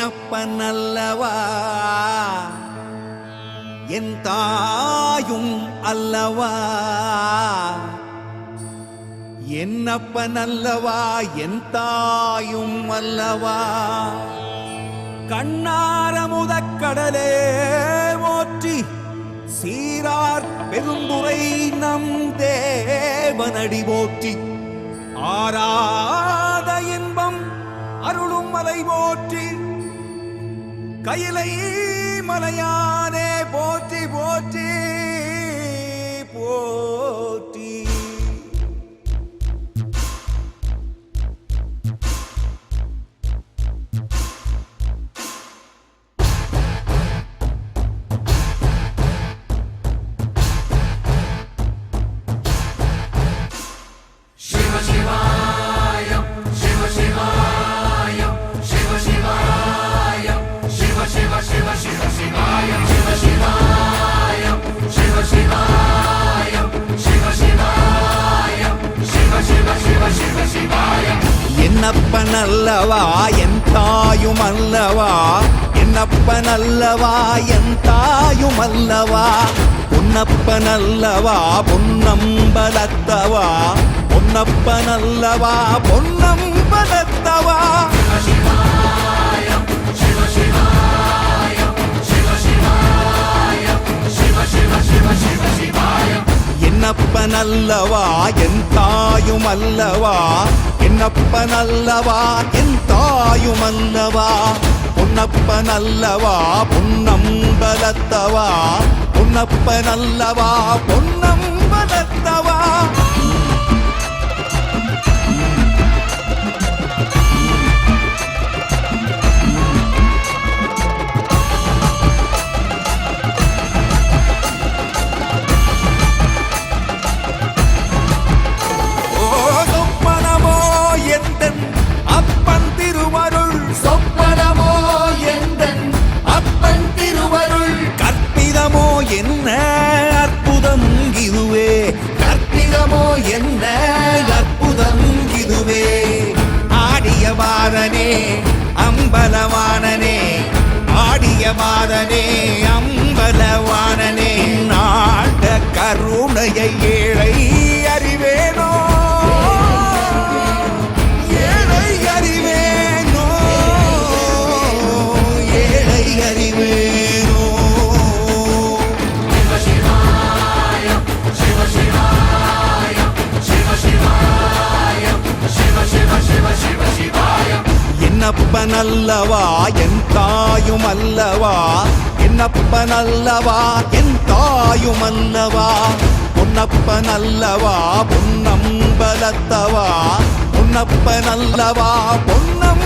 என்னப்பன் அல்லவா என் தாயும் அல்லவா என்னப்பன் அல்லவா என் தாயும் அல்லவா கண்ணார முதக்கடலே போற்றி சீரார் பெருந்துரை நம் தேவனடி போற்றி ஆராத இன்பம் அருளும் மலை போற்றி கையிலை மலையானே போற்றி போற்றி போற்றி என்னப்பன் அல்லவா என் தாயும் அல்லவா என்னப்பன் அல்லவா என் தாயும் அல்லவா பொன்னப்பன் அல்லவா பொன்னம்பலத்தவா பொன்னப்பன் அல்லவா பொன்னம்பலத்தவா என்னப்பன் அல்லவா என் தாயும் அல்லவா என்னப்பன் அல்லவா என் தாயும் அல்லவா பொன்னப்பன் அல்லவா பொன்னம்பலத்தவா பொன்னப்பன் அல்லவா பொன்னம்பலத்தவா என்ன அற்புதம் இதுவே கற்பிதமோ என்ன அற்புதம் இதுவே ஆடிய பாதனே அம்பலவானனே ஆடிய பாதனே அம்பலவானனே நாட கருணையை ஏழை அறிவேனோ ஏழை அறிவேனோ ஏழை அறிவேனோ என்னப்பன் அல்லவா என் தாயும் அல்லவா என்னப்பன் அல்லவா என் தாயும் அல்லவா பொன்னப்பன் அல்லவா பொன்னம்பலத்தவா பொன்னப்பன் அல்லவா பொன்னம்